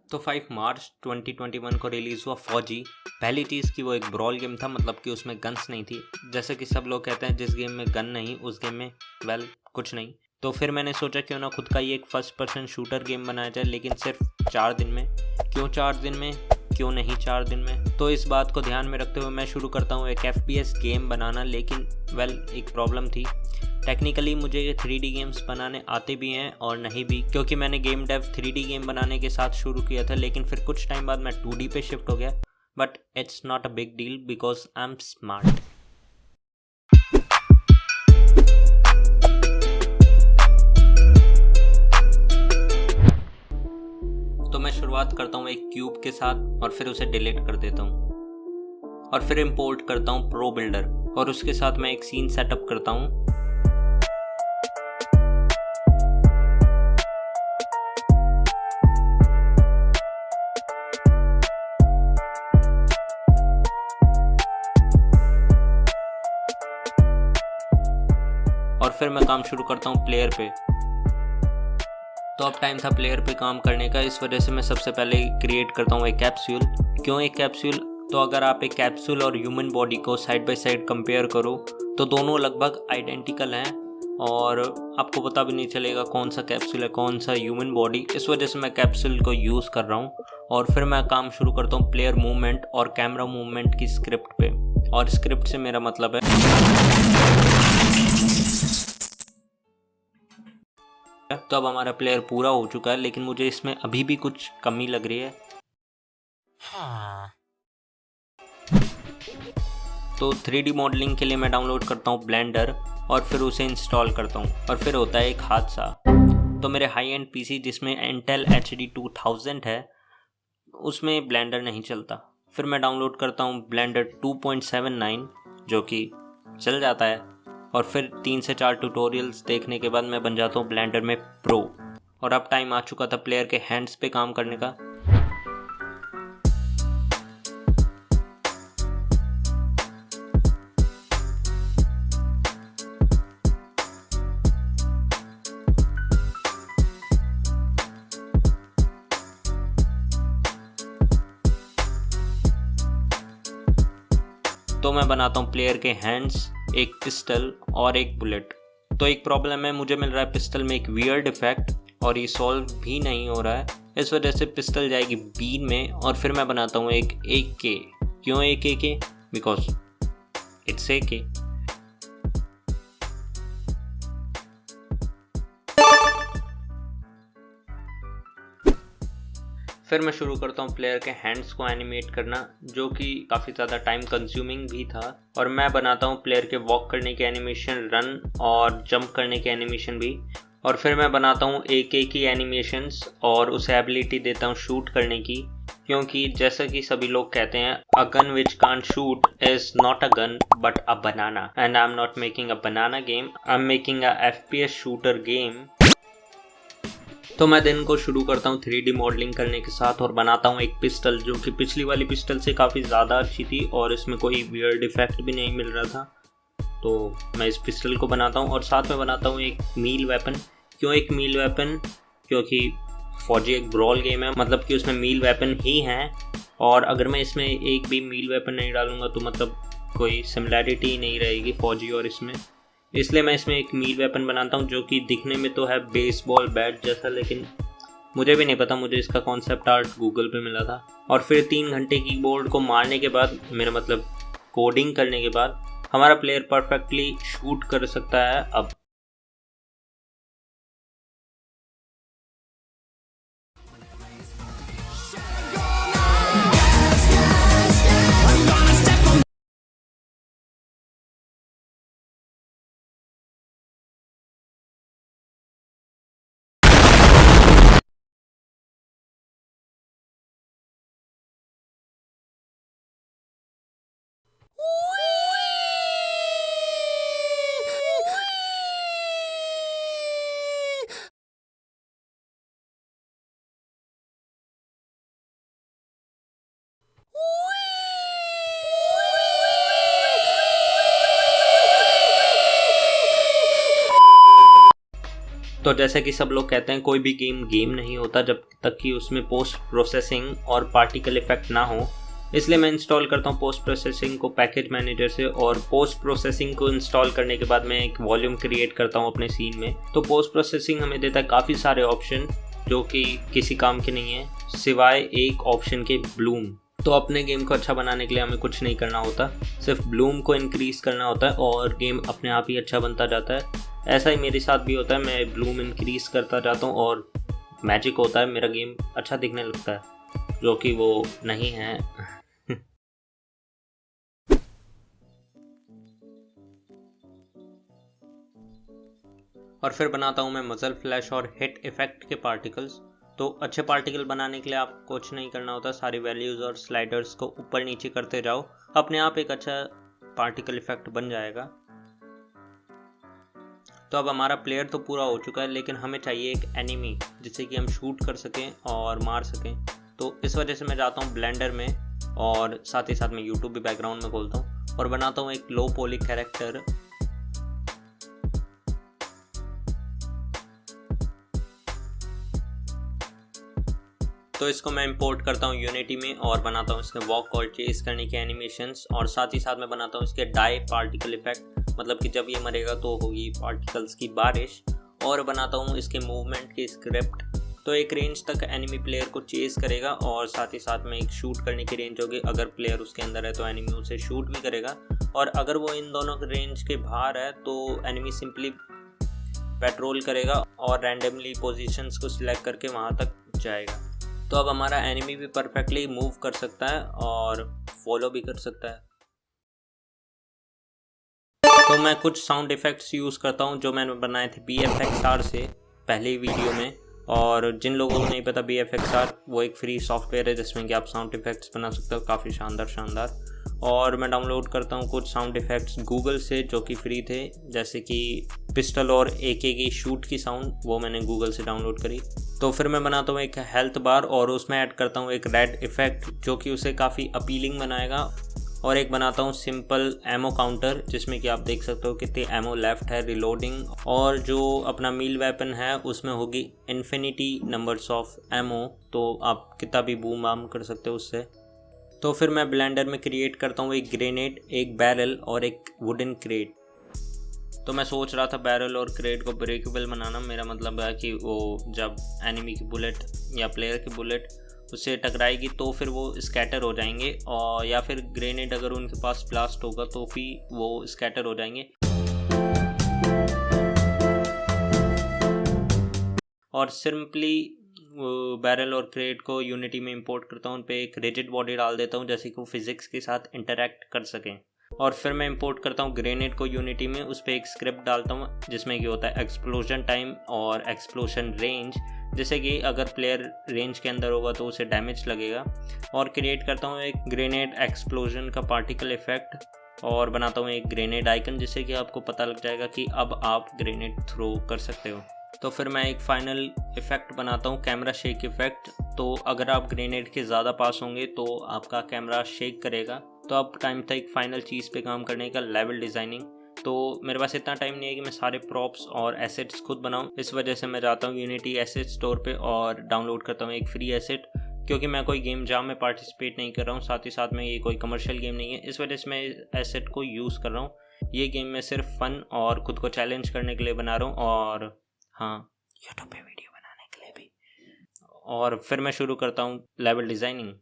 तो 5 मार्च 2021 को रिलीज़ हुआ फौजी। पहली चीज़ कि वो एक ब्रॉल गेम था, मतलब कि उसमें गन्स नहीं थी। जैसे कि सब लोग कहते हैं जिस गेम में गन नहीं उस गेम में कुछ नहीं। तो फिर मैंने सोचा क्यों ना खुद का ही एक फर्स्ट पर्सन शूटर गेम बनाया जाए, लेकिन सिर्फ 4 दिन में। क्यों 4 दिन में, क्यों नहीं 4 दिन में? तो इस बात को ध्यान में रखते हुए मैं शुरू करता हूँ एक FPS गेम बनाना। लेकिन एक प्रॉब्लम थी। टेक्निकली मुझे ये 3D गेम्स बनाने आते भी हैं और नहीं भी, क्योंकि मैंने गेम डेव 3D गेम बनाने के साथ शुरू किया था, लेकिन फिर कुछ टाइम बाद मैं 2D पे शिफ्ट हो गया। But it's not a big deal because I am smart. तो मैं शुरुआत करता हूँ एक क्यूब के साथ और फिर उसे डिलीट कर देता हूँ और फिर इंपोर्ट करता हूँ प्रो बिल्डर और उसके साथ मैं एक सीन सेटअप करता हूँ। और फिर मैं काम शुरू करता हूँ प्लेयर पे। तो अब टाइम था प्लेयर पे काम करने का, इस वजह से मैं सबसे पहले क्रिएट करता हूँ एक कैप्सूल। क्यों एक कैप्सूल? तो अगर आप एक कैप्सूल और ह्यूमन बॉडी को साइड बाय साइड कंपेयर करो तो दोनों लगभग आइडेंटिकल हैं और आपको पता भी नहीं चलेगा कौन सा कैप्सूल है कौन सा ह्यूमन बॉडी। इस वजह से मैं कैप्सूल को यूज़ कर रहा हूँ। और फिर मैं काम शुरू करता हूँ प्लेयर मूवमेंट और कैमरा मूवमेंट की स्क्रिप्ट पे। और स्क्रिप्ट से मेरा मतलब है तो अब हमारा प्लेयर पूरा हो चुका है, लेकिन मुझे इसमें अभी भी कुछ कमी लग रही है। तो 3D मॉडलिंग के लिए मैं डाउनलोड करता हूँ ब्लेंडर और फिर उसे इंस्टॉल करता हूँ और फिर होता है एक हादसा। तो मेरे हाई एंड PC जिसमें Intel HD 2000 है उसमें ब्लेंडर नहीं चलता। फिर मैं डाउनलोड करता हूँ ब्लेंडर 2.79 जो कि चल जाता है और फिर 3 से 4 ट्यूटोरियल्स देखने के बाद मैं बन जाता हूँ ब्लेंडर में प्रो। और अब टाइम आ चुका था प्लेयर के हैंड्स पे काम करने का। तो मैं बनाता हूँ प्लेयर के हैंड्स, एक पिस्टल और एक बुलेट। तो एक प्रॉब्लम है, मुझे मिल रहा है पिस्टल में एक वियर्ड इफेक्ट और ये सॉल्व भी नहीं हो रहा है। इस वजह से पिस्टल जाएगी बी में और फिर मैं बनाता हूँ एक AK। क्यों एक AK? Because it's AK। फिर मैं शुरू करता हूँ प्लेयर के हैंड्स को एनिमेट करना, जो कि काफ़ी ज़्यादा टाइम कंज्यूमिंग भी था। और मैं बनाता हूँ प्लेयर के वॉक करने के एनिमेशन, रन और जंप करने के एनिमेशन भी। और फिर मैं बनाता हूँ AK की एनिमेशंस और उसे एबिलिटी देता हूँ शूट करने की, क्योंकि जैसा कि सभी लोग कहते हैं a gun which can't shoot is not a gun but a banana. And I am not making a banana game, I am making a FPS shooter game. तो मैं दिन को शुरू करता हूँ 3D मॉडलिंग करने के साथ और बनाता हूँ एक पिस्टल जो कि पिछली वाली पिस्टल से काफ़ी ज़्यादा अच्छी थी और इसमें कोई वियर्ड इफेक्ट भी नहीं मिल रहा था। तो मैं इस पिस्टल को बनाता हूँ और साथ में बनाता हूँ एक मील वेपन। क्यों एक मील वेपन? क्योंकि फौजी एक ब्रॉल गेम है, मतलब कि उसमें मील वेपन ही हैं और अगर मैं इसमें एक भी मील वेपन नहीं डालूंगा तो मतलब कोई सिमिलैरिटी ही नहीं रहेगी फौजी और इसमें। इसलिए मैं इसमें एक मील वेपन बनाता हूँ जो कि दिखने में तो है बेसबॉल बैट जैसा, लेकिन मुझे भी नहीं पता, मुझे इसका कॉन्सेप्ट आर्ट गूगल पे मिला था। और फिर 3 घंटे कीबोर्ड को मारने के बाद, मेरा मतलब कोडिंग करने के बाद, हमारा प्लेयर परफेक्टली शूट कर सकता है अब। तो जैसे कि सब लोग कहते हैं कोई भी गेम नहीं होता जब तक कि उसमें पोस्ट प्रोसेसिंग और पार्टिकल इफेक्ट ना हो। इसलिए मैं इंस्टॉल करता हूँ पोस्ट प्रोसेसिंग को पैकेज मैनेजर से, और पोस्ट प्रोसेसिंग को इंस्टॉल करने के बाद मैं एक वॉल्यूम क्रिएट करता हूँ अपने सीन में। तो पोस्ट प्रोसेसिंग हमें देता है काफ़ी सारे ऑप्शन जो कि किसी काम के नहीं है सिवाय एक ऑप्शन के, ब्लूम। तो अपने गेम को अच्छा बनाने के लिए हमें कुछ नहीं करना होता, सिर्फ ब्लूम को इंक्रीज़ करना होता है और गेम अपने आप ही अच्छा बनता जाता है। ऐसा ही मेरे साथ भी होता है, मैं ब्लूम इंक्रीज़ करता जाता हूँ और मैजिक होता है, मेरा गेम अच्छा दिखने लगता है, जो कि वो नहीं है। और फिर बनाता हूँ मैं मजल फ्लैश और हिट इफेक्ट के पार्टिकल्स। तो अच्छे पार्टिकल बनाने के लिए आपको कुछ नहीं करना होता, सारी वैल्यूज़ और स्लाइडर्स को ऊपर नीचे करते जाओ, अपने आप एक अच्छा पार्टिकल इफेक्ट बन जाएगा। तो अब हमारा प्लेयर तो पूरा हो चुका है, लेकिन हमें चाहिए एक एनिमी जिससे कि हम शूट कर सकें और मार सकें। तो इस वजह से मैं जाता हूँ ब्लेंडर में और साथ ही साथ मैं यूट्यूब भी बैकग्राउंड में खोलता हूँ और बनाता हूँ एक लो पॉली कैरेक्टर। तो इसको मैं इंपोर्ट करता हूँ यूनिटी में और बनाता हूँ इसके वॉक और चेस करने के एनिमेशंस, और साथ ही साथ मैं बनाता हूँ इसके डाई पार्टिकल इफेक्ट, मतलब कि जब ये मरेगा तो होगी पार्टिकल्स की बारिश, और बनाता हूँ इसके मूवमेंट की स्क्रिप्ट। तो एक रेंज तक एनिमी प्लेयर को चेस करेगा और साथ ही साथ में एक शूट करने की रेंज होगी, अगर प्लेयर उसके अंदर है तो एनिमी उसे शूट भी करेगा, और अगर वो इन दोनों रेंज के बाहर है तो एनिमी सिंपली पेट्रोल करेगा और रैंडमली पोजीशंस को सिलेक्ट करके वहाँ तक जाएगा। तो अब हमारा एनिमी भी परफेक्टली मूव कर सकता है और फॉलो भी कर सकता है। तो मैं कुछ साउंड इफ़ेक्ट्स यूज़ करता हूँ जो मैंने बनाए थे VFXR से पहले वीडियो में, और जिन लोगों को नहीं पता VFXR वो एक फ्री सॉफ्टवेयर है जिसमें कि आप साउंड इफ़ेक्ट्स बना सकते हो काफ़ी शानदार। और मैं डाउनलोड करता हूँ कुछ साउंड इफ़ेक्ट्स गूगल से जो कि फ्री थे, जैसे कि पिस्टल और AK की शूट की साउंड, वो मैंने गूगल से डाउनलोड करी। तो फिर मैं बनाता हूँ एक हेल्थ बार और उसमें ऐड करता हूँ एक रेड इफ़ेक्ट जो कि उसे काफ़ी अपीलिंग बनाएगा, और एक बनाता हूँ सिंपल एमो काउंटर जिसमें कि आप देख सकते हो कितने एमो लेफ्ट है रिलोडिंग, और जो अपना मील वेपन है उसमें होगी इन्फिनिटी नंबर्स ऑफ एमो, तो आप कितना भी बूम बाम कर सकते हो उससे। तो फिर मैं ब्लेंडर में क्रिएट करता हूँ एक ग्रेनेड, एक बैरल और एक वुडन क्रेट। तो मैं सोच रहा था बैरल और क्रेट को ब्रेकेबल बनाना, मेरा मतलब है कि वो जब एनिमी की बुलेट या प्लेयर की बुलेट उससे टकराएगी तो फिर वो स्कैटर हो जाएंगे, और या फिर ग्रेनेड अगर उनके पास ब्लास्ट होगा तो फिर वो स्कैटर हो जाएंगे। और सिंपली बैरल और क्रेट को यूनिटी में इंपोर्ट करता हूँ, उन पे एक रिजिड बॉडी डाल देता हूँ जैसे कि वो फिजिक्स के साथ इंटरेक्ट कर सकें। और फिर मैं इंपोर्ट करता हूँ ग्रेनेड को यूनिटी में, उस पर एक स्क्रिप्ट डालता हूँ जिसमें कि होता है एक्सप्लोजन टाइम और एक्सप्लोजन रेंज, जैसे कि अगर प्लेयर रेंज के अंदर होगा तो उसे डैमेज लगेगा। और क्रिएट करता हूँ एक ग्रेनेड एक्सप्लोजन का पार्टिकल इफेक्ट, और बनाता हूँ एक ग्रेनेड आइकन जिससे कि आपको पता लग जाएगा कि अब आप ग्रेनेड थ्रो कर सकते हो। तो फिर मैं एक फाइनल इफेक्ट बनाता हूँ कैमरा शेक इफेक्ट। तो अगर आप ग्रेनेड के ज़्यादा पास होंगे तो आपका कैमरा शेक करेगा। तो अब टाइम था एक फाइनल चीज़ पे काम करने का, लेवल डिज़ाइनिंग। तो मेरे पास इतना टाइम नहीं है कि मैं सारे प्रॉप्स और एसेट्स खुद बनाऊं, इस वजह से मैं जाता हूँ यूनिटी एसेट स्टोर पे और डाउनलोड करता हूँ एक फ्री एसेट, क्योंकि मैं कोई गेम जाम में पार्टिसिपेट नहीं कर रहा हूँ, साथ ही साथ में ये कोई कमर्शियल गेम नहीं है, इस वजह से मैं एसेट को यूज़ कर रहा हूँ। ये गेम मैं सिर्फ फन और खुद को चैलेंज करने के लिए बना रहा हूँ, और हाँ, यूट्यूब पे वीडियो बनाने के लिए भी। और फिर मैं शुरू करता हूँ लेवल डिज़ाइनिंग।